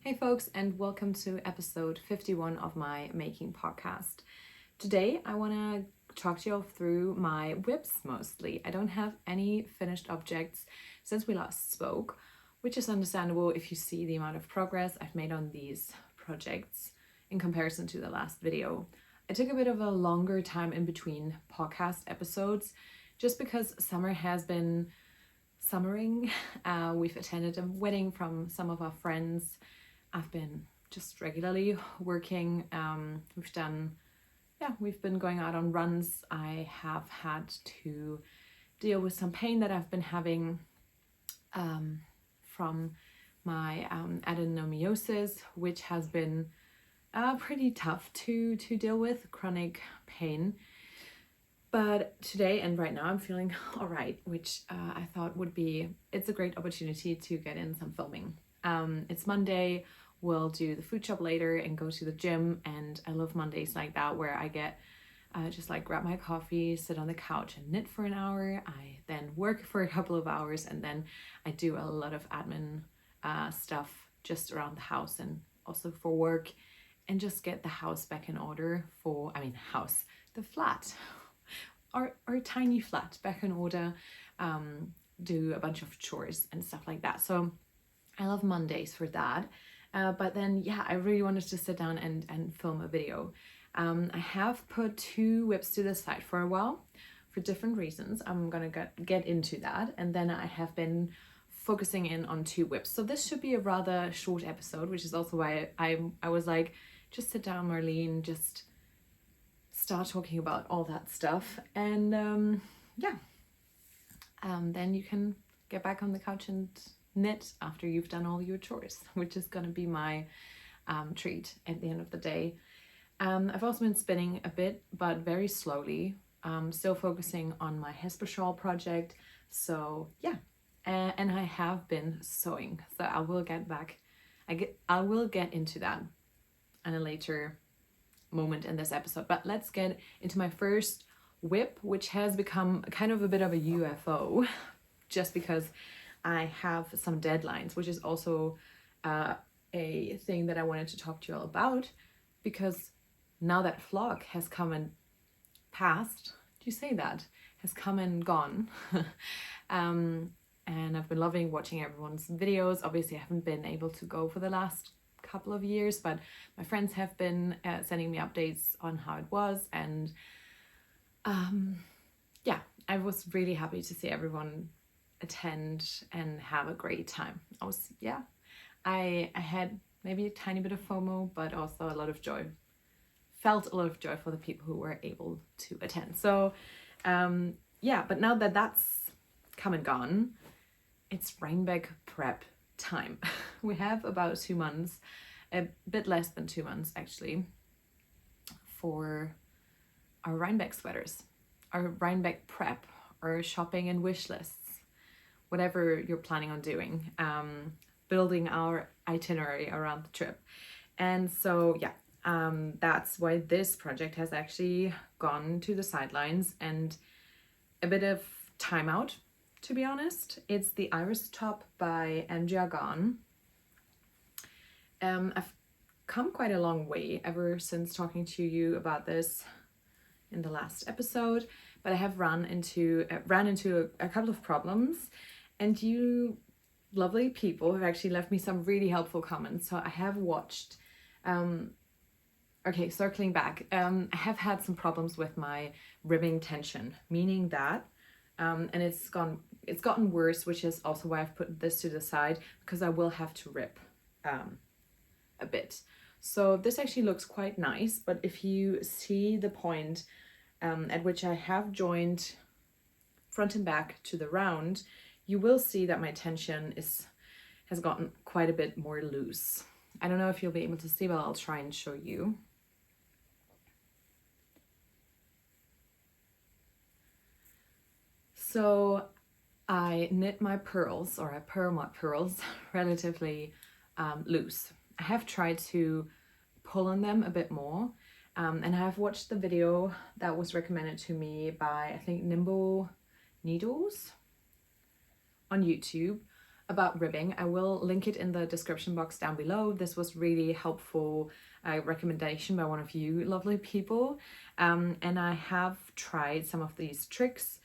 Hey folks, and welcome to episode 51 of my making podcast. Today I want to talk to you all through my whips mostly. I don't have any finished objects since we last spoke, which is understandable if you see the amount of progress I've made on these projects in comparison to the last video. I took a bit of a longer time in between podcast episodes just because summer has been summering. We've attended a wedding from some of our friends. I've been just regularly working. We've been going out on runs. I have had to deal with some pain that I've been having from my adenomyosis, which has been pretty tough to deal with, chronic pain. But today and right now I'm feeling all right, which I thought it's a great opportunity to get in some filming. It's Monday, we'll do the food shop later and go to the gym, and I love Mondays like that where I get just like grab my coffee, sit on the couch and knit for an hour. I then work for a couple of hours, and then I do a lot of admin stuff just around the house and also for work, and just get the house back in order the flat, our tiny flat back in order, do a bunch of chores and stuff like that. So I love Mondays for that. But then, I really wanted to sit down and film a video. I have put 2 whips to the side for a while for different reasons. I'm gonna get into that. And then I have been focusing in on 2 whips. So this should be a rather short episode, which is also why I was like, just sit down, Marlene, just start talking about all that stuff. And then you can get back on the couch and knit after you've done all your chores, which is going to be my treat at the end of the day. I've also been spinning a bit, but very slowly, still focusing on my Hesper shawl project. So and I have been sewing, so I will get into that in a later moment in this episode. But let's get into my first whip, which has become kind of a bit of a UFO just because I have some deadlines, which is also a thing that I wanted to talk to you all about, because now that vlog has come and passed, do you say that? Has come and gone. And I've been loving watching everyone's videos. Obviously, I haven't been able to go for the last couple of years, but my friends have been sending me updates on how it was. And I was really happy to see everyone attend and have a great time. I had maybe a tiny bit of FOMO, but also a lot of joy. Felt a lot of joy for the people who were able to attend. So but now that that's come and gone, it's Rhinebeck prep time. We have about 2 months, a bit less than 2 months actually, for our Rhinebeck sweaters, our Rhinebeck prep, or shopping and wish lists, whatever you're planning on doing, building our itinerary around the trip. And so that's why this project has actually gone to the sidelines and a bit of timeout, to be honest. It's the Iris top by MG Argan. I've come quite a long way ever since talking to you about this in the last episode, but I have ran into a couple of problems, and you lovely people have actually left me some really helpful comments. So I have watched, circling back, I have had some problems with my ribbing tension, meaning that, and it's gotten worse, which is also why I've put this to the side, because I will have to rib a bit. So this actually looks quite nice, but if you see the point at which I have joined front and back to the round, you will see that my tension has gotten quite a bit more loose. I don't know if you'll be able to see, but I'll try and show you. So I knit my pearls, or I purl my pearls relatively loose. I have tried to pull on them a bit more, and I've watched the video that was recommended to me by, I think, Nimble Needles on YouTube, about ribbing. I will link it in the description box down below. This was really helpful recommendation by one of you lovely people, and I have tried some of these tricks.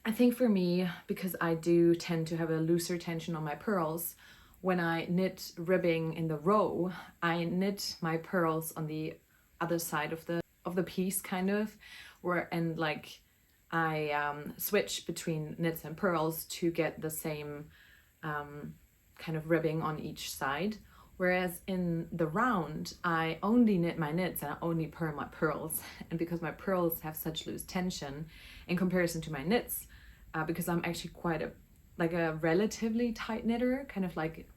I think for me, because I do tend to have a looser tension on my pearls, when I knit ribbing in the row, I knit my pearls on the other side of the piece, kind of, and like I switch between knits and pearls to get the same kind of ribbing on each side. Whereas in the round, I only knit my knits and I only purl my pearls. And because my pearls have such loose tension in comparison to my knits, because I'm actually quite a relatively tight knitter, kind of like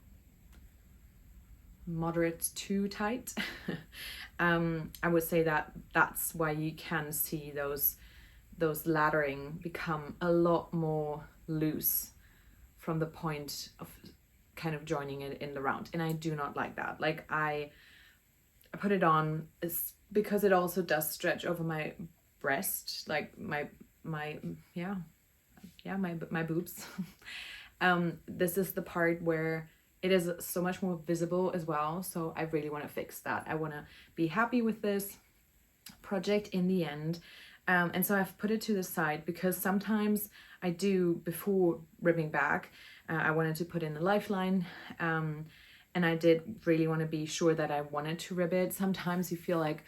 moderate to tight. I would say that that's why you can see those laddering become a lot more loose from the point of kind of joining it in the round, and I do not like that. Like I put it on because it also does stretch over my breast, like my boobs. This is the part where it is so much more visible as well, so I really want to fix that. I want to be happy with this project in the end, and so I've put it to the side because sometimes I do, before ribbing back, I wanted to put in a lifeline, and I did really want to be sure that I wanted to rib it. Sometimes you feel like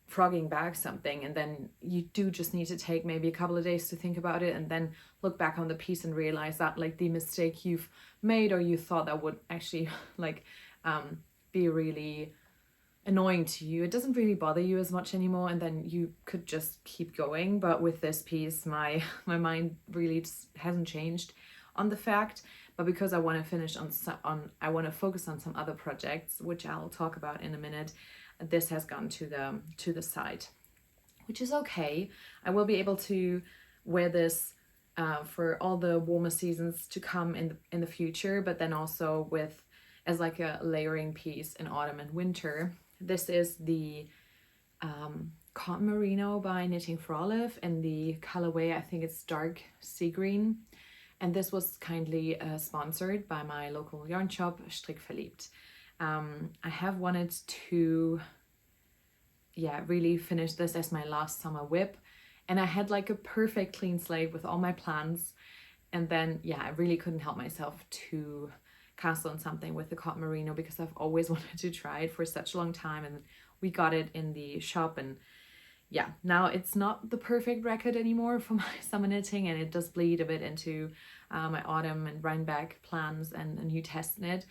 frogging back something, and then you do just need to take maybe a couple of days to think about it and then look back on the piece and realize that like the mistake you've made, or you thought that would actually like be really annoying to you, it doesn't really bother you as much anymore, and then you could just keep going. But with this piece, my mind really just hasn't changed on the fact, but because I want to finish I want to focus on some other projects, which I'll talk about in a minute, this has gone to the side, which is okay. I will be able to wear this for all the warmer seasons to come in the future, but then also as like a layering piece in autumn and winter. This is the Cotton Merino by Knitting for Olive, and the colorway, I think it's dark sea green. And this was kindly sponsored by my local yarn shop, Strick Verliebt. I have wanted to, really finish this as my last summer whip. And I had like a perfect clean slate with all my plans. And then, I really couldn't help myself to cast on something with the Cotton Merino because I've always wanted to try it for such a long time. And we got it in the shop, and now it's not the perfect record anymore for my summer knitting, and it does bleed a bit into my autumn and Rhinebeck plans and a new test knit.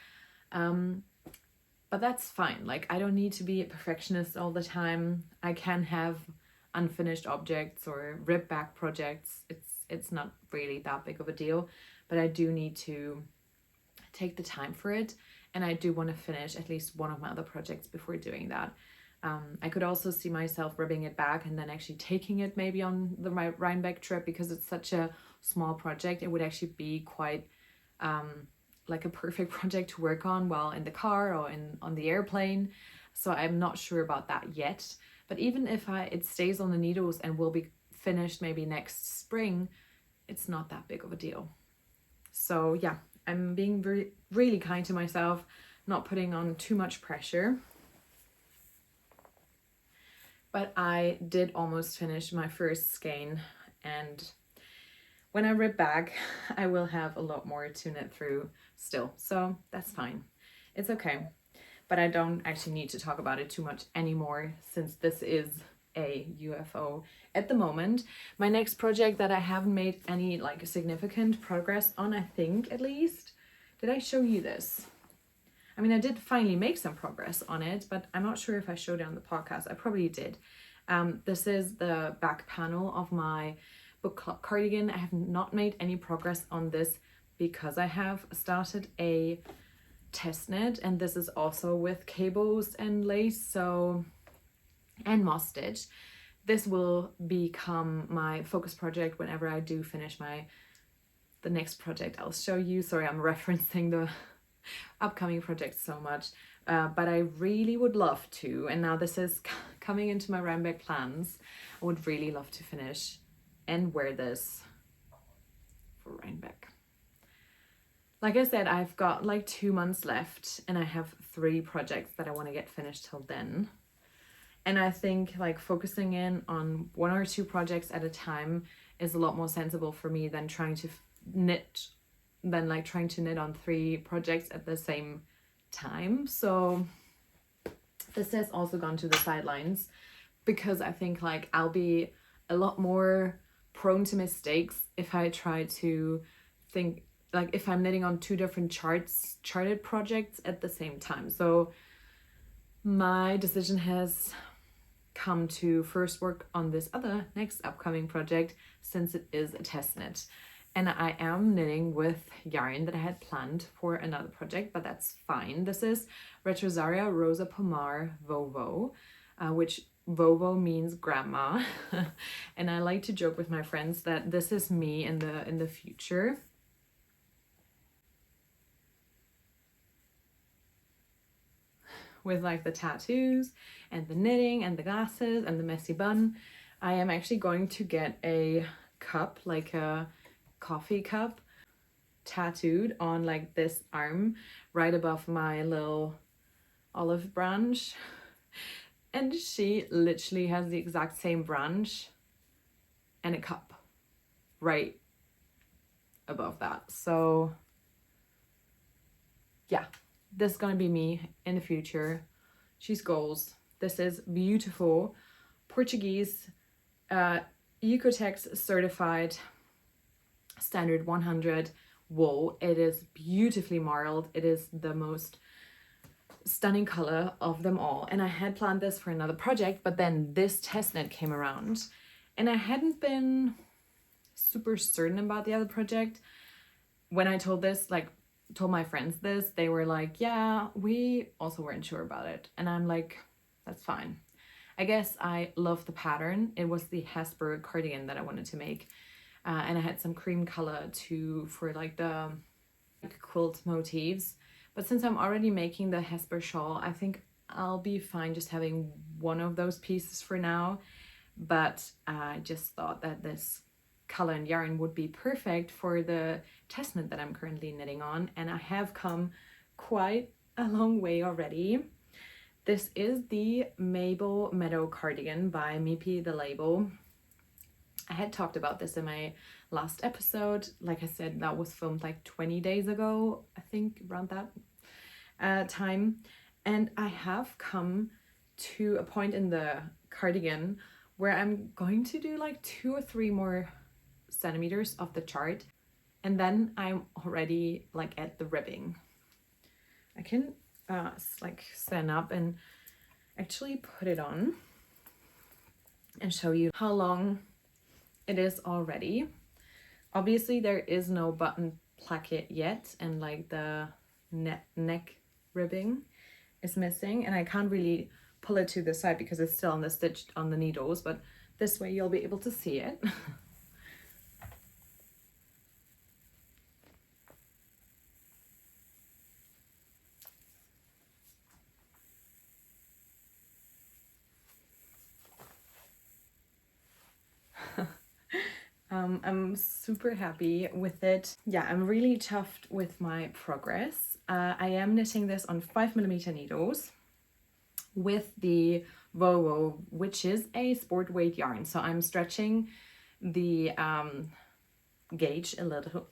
But that's fine. Like, I don't need to be a perfectionist all the time. I can have unfinished objects or rib back projects. It's not really that big of a deal, but I do need to take the time for it, and I do want to finish at least one of my other projects before doing that. I could also see myself ribbing it back and then actually taking it maybe on the Rhinebeck trip, because it's such a small project. It would actually be quite like a perfect project to work on while in the car or on the airplane. So I'm not sure about that yet. But even if it stays on the needles and will be finished maybe next spring, it's not that big of a deal. So I'm being really kind to myself, not putting on too much pressure. But I did almost finish my first skein, and when I rib back, I will have a lot more to knit through still, so that's fine. It's okay. But I don't actually need to talk about it too much anymore, since this is a UFO at the moment. My next project that I haven't made any like significant progress on, I think, at least. Did I show you this? I mean, I did finally make some progress on it, but I'm not sure if I showed it on the podcast. I probably did. This is the back panel of my book club cardigan. I have not made any progress on this because I have started a test knit, and this is also with cables and lace, and moss stitch. This will become my focus project whenever I do finish the next project I'll show you. Sorry, I'm referencing the upcoming projects so much, but I really would love to, and now this is coming into my Rhinebeck plans, I would really love to finish and wear this for Rhinebeck. like I said, I've got like 2 months left and I have 3 projects that I want to get finished till then. And I think like focusing in on 1 or 2 projects at a time is a lot more sensible for me than trying to knit on 3 projects at the same time. So this has also gone to the sidelines because I think like I'll be a lot more prone to mistakes if I try to think like if I'm knitting on 2 different charted projects at the same time. So my decision has come to first work on this other next upcoming project since it is a test knit. And I am knitting with yarn that I had planned for another project, but that's fine. This is Retrosaria Rosa Pomar Vovo, which Vovo means grandma. And I like to joke with my friends that this is me in the future. With like the tattoos and the knitting and the glasses and the messy bun. I am actually going to get a cup, like a coffee cup, tattooed on like this arm right above my little olive branch. And she literally has the exact same branch and a cup right above that. So yeah, this is gonna be me in the future. She's goals. This is beautiful Portuguese Ecotex certified standard 100 wool. It is beautifully marled. It is the most stunning color of them all. And I had planned this for another project, but then this test knit came around and I hadn't been super certain about the other project. When I told my friends this, they were like, yeah, we also weren't sure about it. And I'm like, that's fine. I guess I love the pattern. It was the Hesper cardigan that I wanted to make. And I had some cream color for like the quilt motifs. But since I'm already making the Hesper shawl, I think I'll be fine just having one of those pieces for now. But I just thought that this color and yarn would be perfect for the test knit that I'm currently knitting on, and I have come quite a long way already. This is the Mabel Meadow Cardigan by Mipi the Label. I had talked about this in my last episode. Like I said, that was filmed like 20 days ago, I think, around that time. And I have come to a point in the cardigan where I'm going to do like 2 or 3 more centimeters of the chart, and then I'm already like at the ribbing. I can like stand up and actually put it on and show you how long it is already. Obviously there is no button placket yet, and like the neck ribbing is missing, and I can't really pull it to the side because it's still on the stitch on the needles, but this way you'll be able to see it. I'm super happy with it. Yeah, I'm really chuffed with my progress. I am knitting this on 5mm needles with the Vovo, which is a sport weight yarn. So I'm stretching the gauge a little.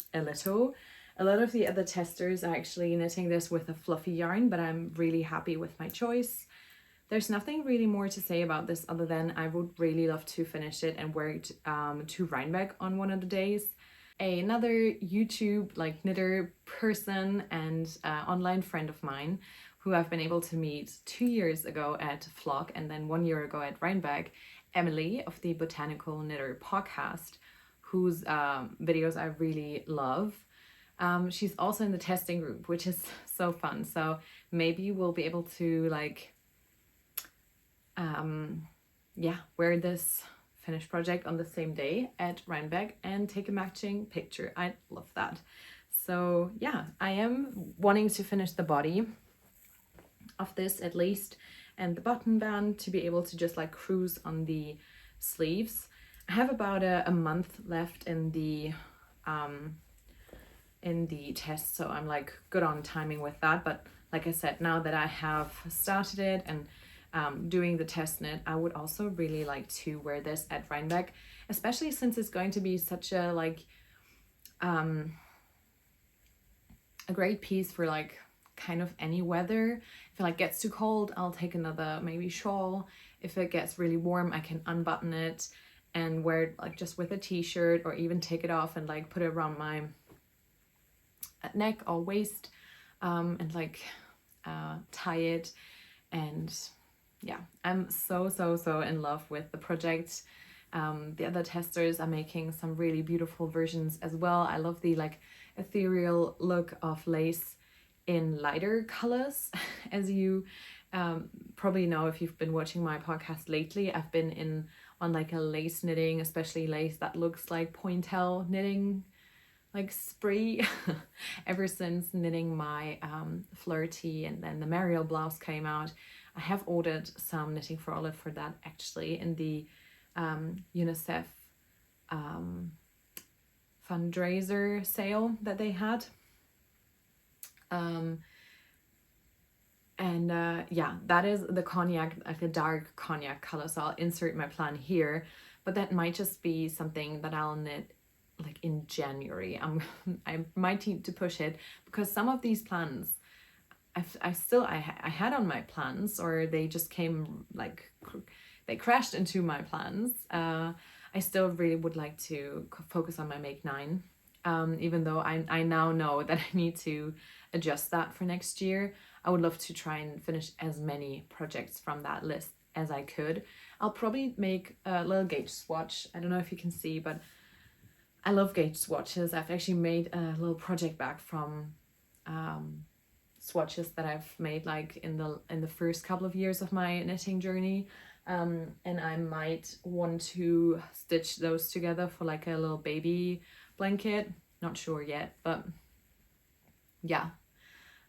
A lot of the other testers are actually knitting this with a fluffy yarn, but I'm really happy with my choice. There's nothing really more to say about this other than I would really love to finish it and wear it to Rhinebeck on one of the days. Another YouTube like knitter person and online friend of mine who I've been able to meet 2 years ago at Flock and then 1 year ago at Rhinebeck, Emily of the Botanical Knitter podcast, whose videos I really love. She's also in the testing group, which is so fun. So maybe we'll be able to like wear this finished project on the same day at Rhinebeck and take a matching picture. I love that. So yeah, I am wanting to finish the body of this at least, and the button band to be able to just like cruise on the sleeves. I have about a month left in the in the test, so I'm like good on timing with that. But like I said, now that I have started it and doing the test knit, I would also really like to wear this at Rhinebeck, especially since it's going to be such a like a great piece for like kind of any weather. If it like gets too cold, I'll take another maybe shawl. If it gets really warm, I can unbutton it and wear it like just with a t-shirt, or even take it off and like put it around my neck or waist, and like tie it. And yeah, I'm so in love with the project. The other testers are making some really beautiful versions as well. I love the like ethereal look of lace in lighter colors. As you probably know if you've been watching my podcast lately, I've been on like a lace knitting, especially lace that looks like pointel knitting like spree ever since knitting my flirty and then the Mariel blouse came out. I have ordered some knitting for Olive for that actually in the UNICEF fundraiser sale that they had. Yeah, that is the cognac, like a dark cognac color, so I'll insert my plan here, but that might just be something that I'll knit like in January. I might need to push it because some of these plans I had on my plans, or they just came like they crashed into my plans. I still really would like to focus on my Make 9, even though I now know that I need to adjust that for next year. I would love to try and finish as many projects from that list as I could. I'll probably make a little gauge swatch. I don't know if you can see, but I love gauge swatches. I've actually made a little project bag from swatches that I've made like in the first couple of years of my knitting journey, and I might want to stitch those together for like a little baby blanket. Not sure yet, but yeah,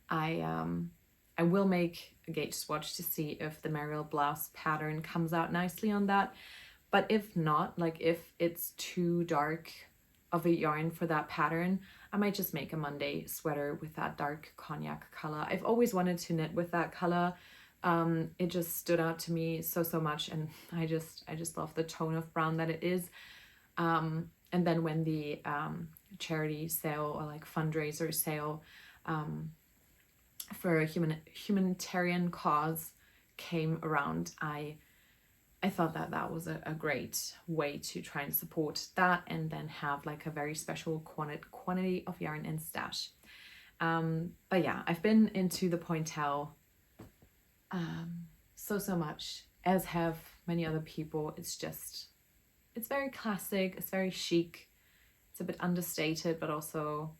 I will make a gauge swatch to see if the Mariel blouse pattern comes out nicely on that. But if not, like if it's too dark of a yarn for that pattern, I might just make a Monday sweater with that dark cognac color. I've always wanted to knit with that color. It just stood out to me so much, and I just love the tone of brown that it is. And then when the charity sale or like fundraiser sale for a humanitarian cause came around, I thought that was a great way to try and support that, and then have like a very special quantity of yarn in stash. But yeah, I've been into the pointel so much, as have many other people. It's very classic, it's very chic, it's a bit understated, but also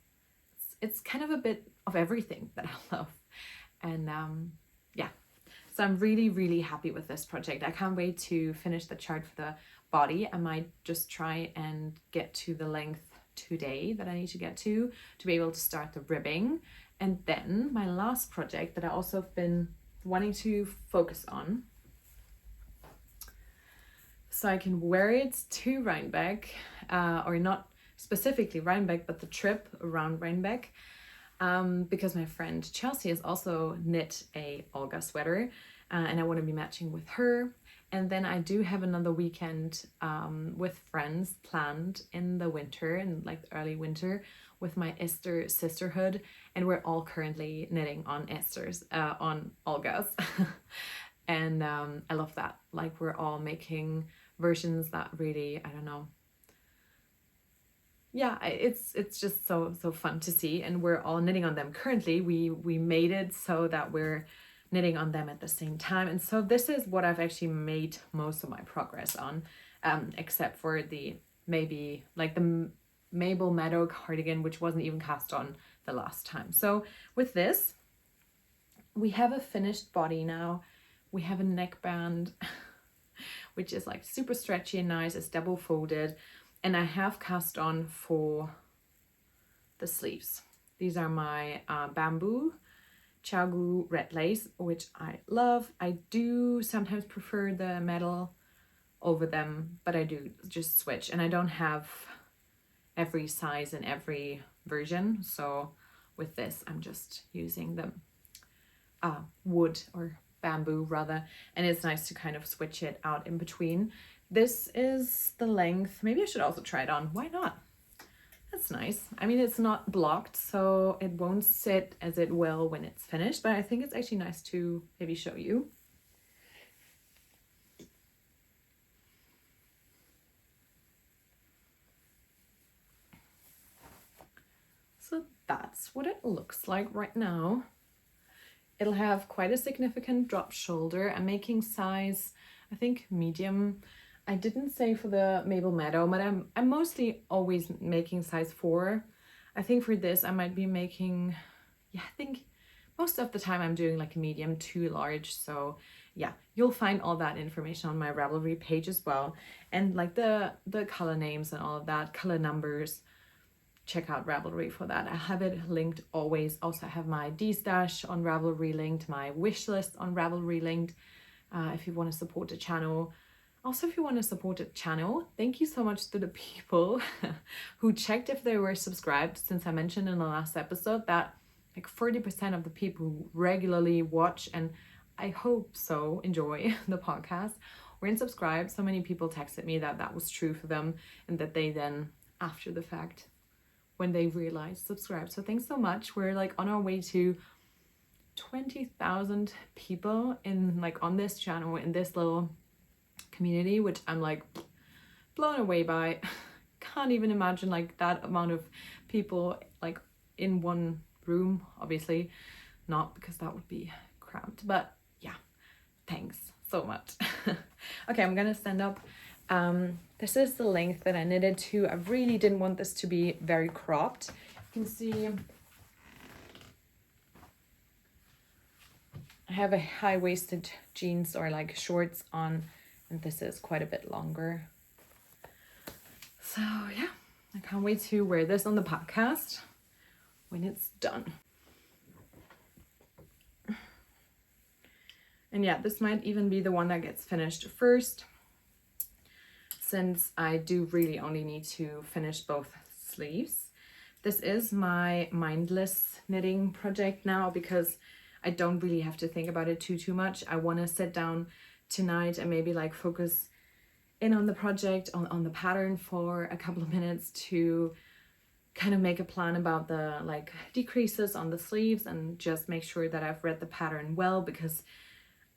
it's kind of a bit of everything that I love. And yeah, so I'm really happy with this project. I can't wait to finish the chart for the body. I might just try and get to the length today that I need to get to be able to start the ribbing. And then my last project that I also have been wanting to focus on, so I can wear it to Rhinebeck, or not specifically Rhinebeck, but the trip around Rhinebeck, because my friend Chelsea has also knit a Olga sweater, and I want to be matching with her. And then I do have another weekend with friends planned in the winter, in like the early winter, with my Esther sisterhood, and we're all currently knitting on Esther's, on Olga's. And I love that. Like, we're all making versions that really, I don't know, yeah, it's just so fun to see, and we're all knitting on them currently. We made it so that we're knitting on them at the same time, and so this is what I've actually made most of my progress on, except for the maybe like the Mabel Meadow Cardigan, which wasn't even cast on the last time. So with this, we have a finished body now. We have a neckband, which is like super stretchy and nice. It's double folded, and I have cast on for the sleeves. These are my bamboo Chaogu red lace, which I love. I do sometimes prefer the metal over them, but I do just switch, and I don't have every size and every version. So with this, I'm just using the wood or bamboo rather, and it's nice to kind of switch it out in between. This is the length. Maybe I should also try it on. Why not? That's nice. I mean, it's not blocked, so it won't sit as it will when it's finished, but I think it's actually nice to maybe show you. So that's what it looks like right now. It'll have quite a significant drop shoulder. I'm making size, I think, medium. I didn't say for the Mabel Meadow, but I'm mostly always making size 4. I think for this I might be making, yeah, I think most of the time I'm doing like a medium to large. So yeah, you'll find all that information on my Ravelry page as well. And like the color names and all of that, color numbers, check out Ravelry for that. I have it linked always. Also, I have my D-stash on Ravelry linked, my wish list on Ravelry linked, if you want to support the channel. Also, if you want to support the channel, thank you so much to the people who checked if they were subscribed, since I mentioned in the last episode that like 40% of the people who regularly watch, and I hope so, enjoy the podcast, weren't subscribed. So many people texted me that that was true for them, and that they then, after the fact, when they realized, subscribe. So thanks so much. We're like on our way to 20,000 people in like on this channel, in this little community, which I'm like blown away by. Can't even imagine like that amount of people like in one room. Obviously not, because that would be cramped, but yeah, thanks so much. Okay, I'm gonna stand up. This is the length that I knitted to. I really didn't want this to be very cropped. You can see I have a high-waisted jeans or like shorts on, and this is quite a bit longer. So yeah, I can't wait to wear this on the podcast when it's done. And yeah, this might even be the one that gets finished first, since I do really only need to finish both sleeves. This is my mindless knitting project now, because I don't really have to think about it too much. I want to sit down tonight and maybe like focus in on the project, on the pattern for a couple of minutes to kind of make a plan about the like decreases on the sleeves, and just make sure that I've read the pattern well, because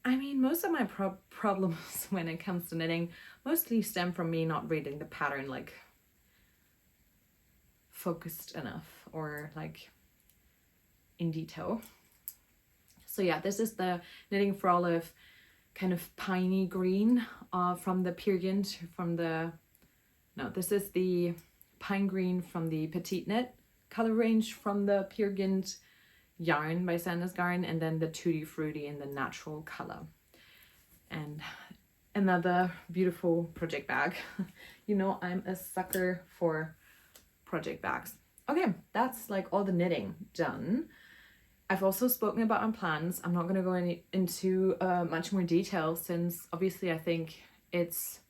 I mean, most of my problems when it comes to knitting mostly stem from me not reading the pattern like focused enough or like in detail. So yeah, this is the Knitting for Olive kind of piney green from the Peer Gynt, this is the pine green from the Petite Knit color range from the Peer Gynt yarn by Sanders Garn, and then the Tutti Frutti in the natural color. And another beautiful project bag. You know, I'm a sucker for project bags. Okay, that's like all the knitting done. I've also spoken about my plans. I'm not going to go into much more detail, since obviously I think it's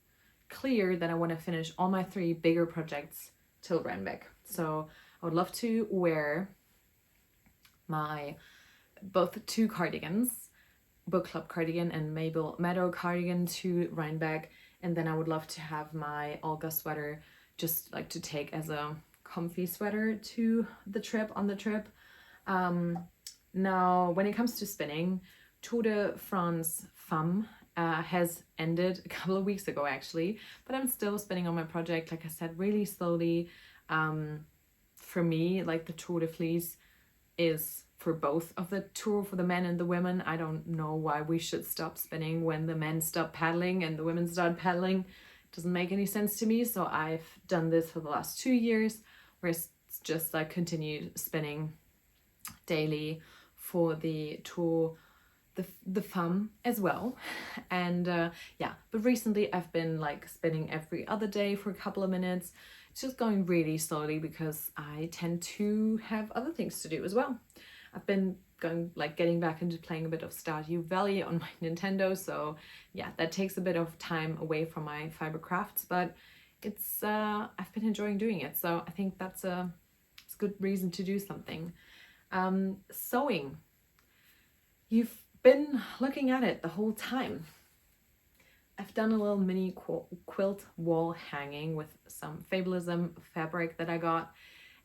clear that I want to finish all my 3 bigger projects till Rhinebeck. So I would love to wear my both 2 cardigans, Book Club cardigan and Mabel Meadow Cardigan, to Rhinebeck, and then I would love to have my Olga sweater just like to take as a comfy sweater to the trip, on the trip. Now when it comes to spinning, Tour de France Femme has ended a couple of weeks ago actually, but I'm still spinning on my project, like I said, really slowly. For me, like the Tour de Fleece is for both of the tour, for the men and the women. I don't know why we should stop spinning when the men stop paddling and the women start paddling. It doesn't make any sense to me. So I've done this for the last 2 years, where it's just like continued spinning daily for the tour, the femme as well. And yeah, but recently I've been like spinning every other day for a couple of minutes. It's just going really slowly because I tend to have other things to do as well. I've been getting back into playing a bit of Stardew Valley on my Nintendo, so yeah, that takes a bit of time away from my fiber crafts, but it's I've been enjoying doing it, so I think it's a good reason to do something. Sewing. You've been looking at it the whole time. I've done a little mini quilt wall hanging with some Fabulism fabric that I got,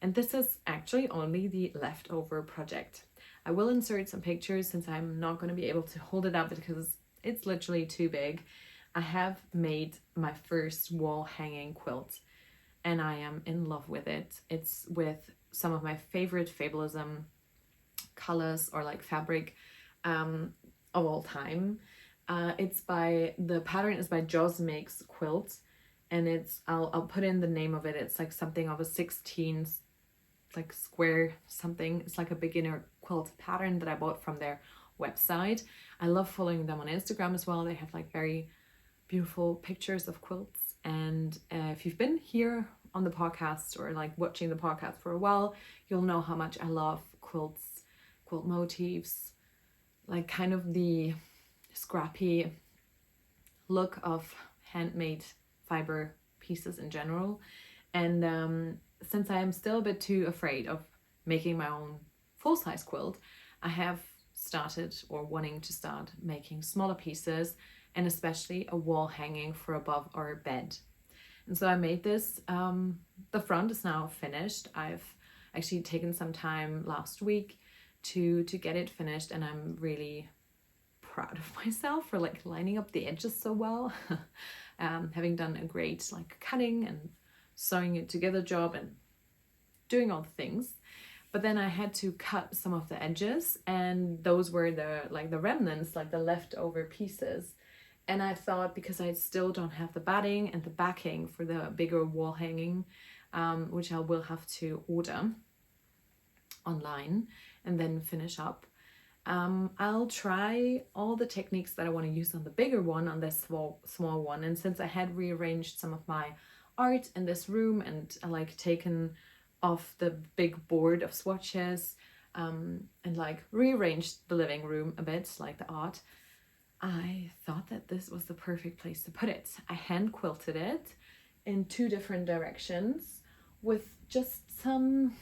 and this is actually only the leftover project. I will insert some pictures since I'm not going to be able to hold it up because it's literally too big. I have made my first wall hanging quilt and I am in love with it. It's with some of my favorite Fabulism colors or like fabric of all time. The pattern is by Joz Makes Quilt, and I'll put in the name of it. It's like something of a 16 like square something. It's like a beginner quilt pattern that I bought from their website. I love following them on Instagram as well. They have like very beautiful pictures of quilts. And if you've been here on the podcast or like watching the podcast for a while, you'll know how much I love quilts, quilt motifs, like kind of the scrappy look of handmade fiber pieces in general. And since I am still a bit too afraid of making my own full-size quilt, I have started or wanting to start making smaller pieces, and especially a wall hanging for above our bed. And so I made this. The front is now finished. I've actually taken some time last week to get it finished, and I'm really proud of myself for like lining up the edges so well. Having done a great like cutting and sewing it together job and doing all the things. But then I had to cut some of the edges, and those were the remnants, like the leftover pieces. And I thought, because I still don't have the batting and the backing for the bigger wall hanging, which I will have to order online and then finish up, I'll try all the techniques that I want to use on the bigger one, on this small one. And since I had rearranged some of my art in this room and like taken off the big board of swatches and like rearranged the living room a bit, like the art, I thought that this was the perfect place to put it. I hand quilted it in 2 different directions with just some,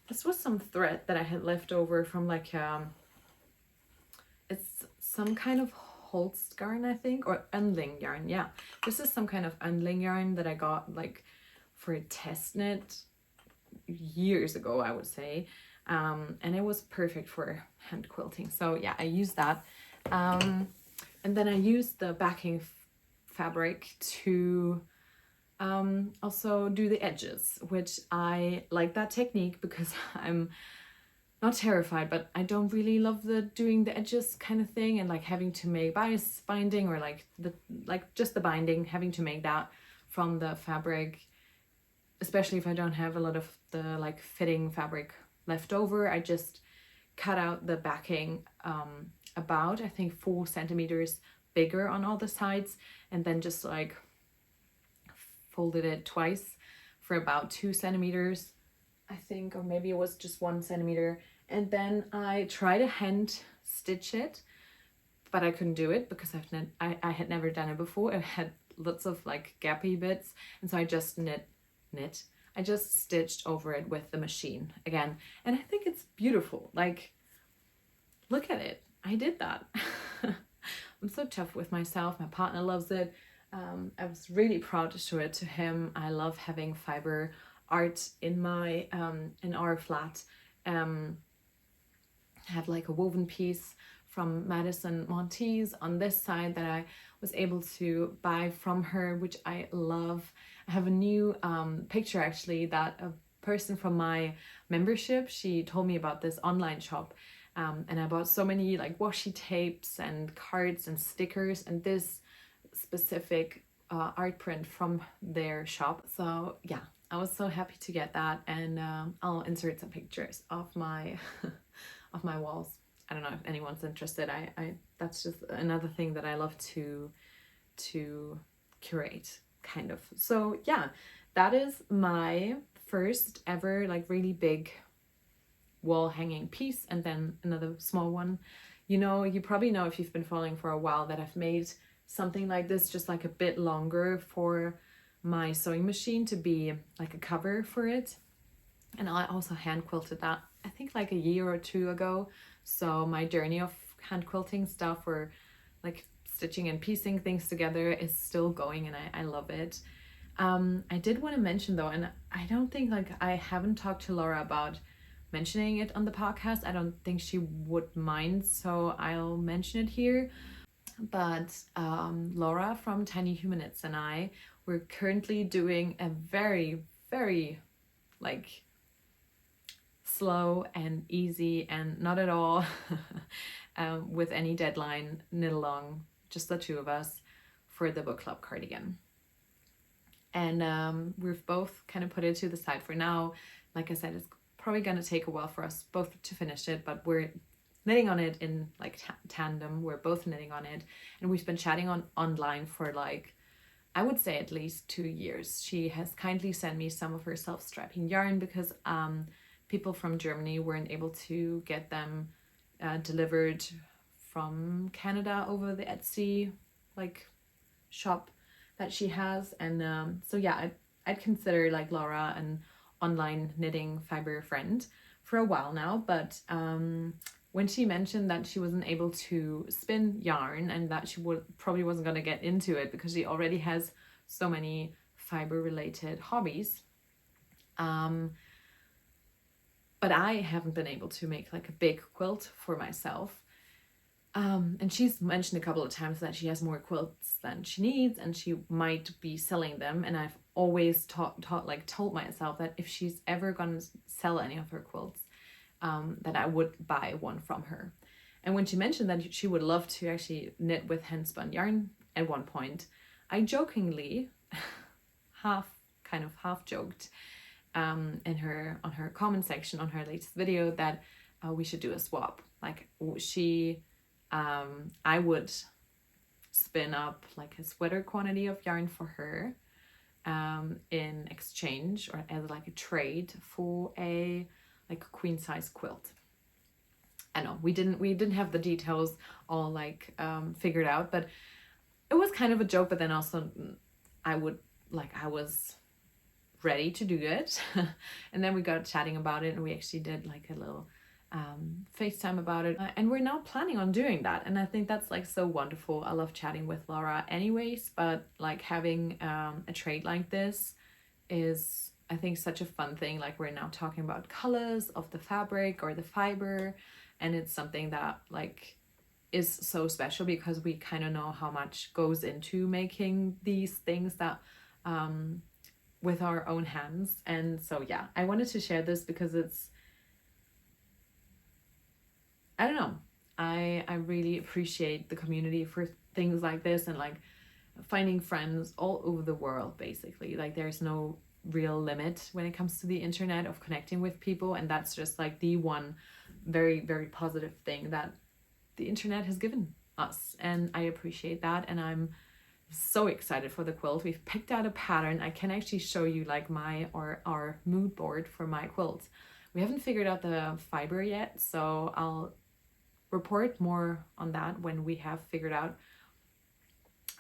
this was some thread that I had left over from like, it's some kind of Holst yarn, I think, or Undling yarn. Yeah, this is some kind of Undling yarn that I got like for a test knit years ago, I would say. And it was perfect for hand quilting. So yeah, I used that. And then I used the backing fabric to also do the edges, which I like that technique because I'm not terrified, but I don't really love doing the edges kind of thing, and like having to make bias binding or just the binding, having to make that from the fabric, especially if I don't have a lot of the like fitting fabric left over. I just cut out the backing about, I think, 4 centimeters bigger on all the sides, and then just like folded it twice for about 2 centimeters, I think, or maybe it was just 1 centimeter. And then I tried to hand stitch it, but I couldn't do it because I had never done it before. It had lots of like gappy bits, and so I just I just stitched over it with the machine again, and I think it's beautiful. Like, look at it. I did that. I'm so tough with myself. My partner loves it. I was really proud to show it to him. I love having fiber art in my in our flat. I have like a woven piece from Madison Monte's on this side that I was able to buy from her, which I love. I have a new picture actually that a person from my membership, she told me about this online shop, and I bought so many like washi tapes and cards and stickers and this specific art print from their shop. So yeah, I was so happy to get that, and I'll insert some pictures of my of my walls. I don't know if anyone's interested. I that's just another thing that I love to curate, kind of. So yeah, that is my first ever like really big wall hanging piece, and then another small one. You know, you probably know if you've been following for a while that I've made something like this just like a bit longer for my sewing machine to be like a cover for it. And I also hand quilted that, I think like a year or two ago. So my journey of hand quilting stuff, or like stitching and piecing things together, is still going, and I love it. I did want to mention though, and I don't think, like, I haven't talked to Laura about mentioning it on the podcast. I don't think she would mind, so I'll mention it here. But Laura from Tiny Human Knits and we're currently doing a very, very like slow and easy and not at all with any deadline knit along, just the two of us, for the book club cardigan. And we've both kind of put it to the side for now. Like I said, it's probably going to take a while for us both to finish it, but we're knitting on it in like tandem. We're both knitting on it, and we've been chatting online for like, I would say at least 2 years. She has kindly sent me some of her self-strapping yarn because people from Germany weren't able to get them delivered from Canada over the Etsy like shop that she has. And so yeah, I'd consider like Laura an online knitting fiber friend for a while now, but when she mentioned that she wasn't able to spin yarn and that she probably wasn't going to get into it because she already has so many fiber related hobbies, but I haven't been able to make like a big quilt for myself. And she's mentioned a couple of times that she has more quilts than she needs and she might be selling them. And I've always told myself that if she's ever gonna sell any of her quilts, that I would buy one from her. And when she mentioned that she would love to actually knit with hand spun yarn at one point, I jokingly, half joked, on her comment section on her latest video that we should do a swap. Like I would spin up like a sweater quantity of yarn for her in exchange or as like a trade for a like a queen size quilt. I know we didn't have the details all like figured out, but it was kind of a joke. But then also I was ready to do it. And then we got chatting about it and we actually did like a little FaceTime about it, and we're now planning on doing that. And I think that's like so wonderful. I love chatting with Laura anyways, but like having a trade like this is, I think, such a fun thing. Like we're now talking about colors of the fabric or the fiber, and it's something that like is so special because we kind of know how much goes into making these things that with our own hands. And so yeah, I wanted to share this because it's, I don't know, I really appreciate the community for things like this, and like finding friends all over the world basically. Like there's no real limit when it comes to the internet of connecting with people, and that's just like the one very, very positive thing that the internet has given us, and I appreciate that. And I'm so excited for the quilt. We've picked out a pattern. I can actually show you like our mood board for my quilt. We haven't figured out the fiber yet, so I'll report more on that when we have figured out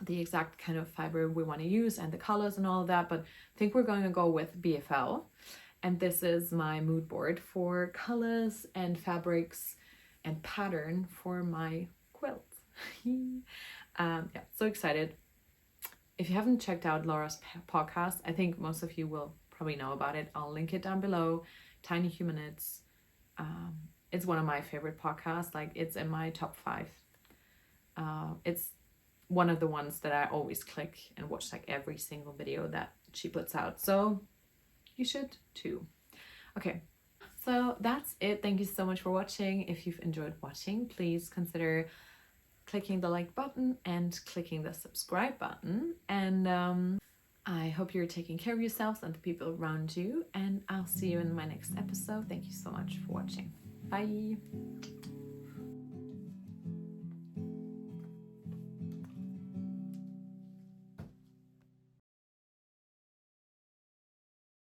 the exact kind of fiber we want to use and the colors and all of that. But I think we're going to go with BFL, and this is my mood board for colors and fabrics and pattern for my quilt. Yeah, so excited. If you haven't checked out Laura's podcast, I think most of you will probably know about it. I'll link it down below. Tiny Human Knits. It's one of my favorite podcasts. Like it's in my top 5. It's one of the ones that I always click and watch like every single video that she puts out. So you should too. Okay, so that's it. Thank you so much for watching. If you've enjoyed watching, please consider clicking the like button and clicking the subscribe button. And I hope you're taking care of yourselves and the people around you. And I'll see you in my next episode. Thank you so much for watching. Bye.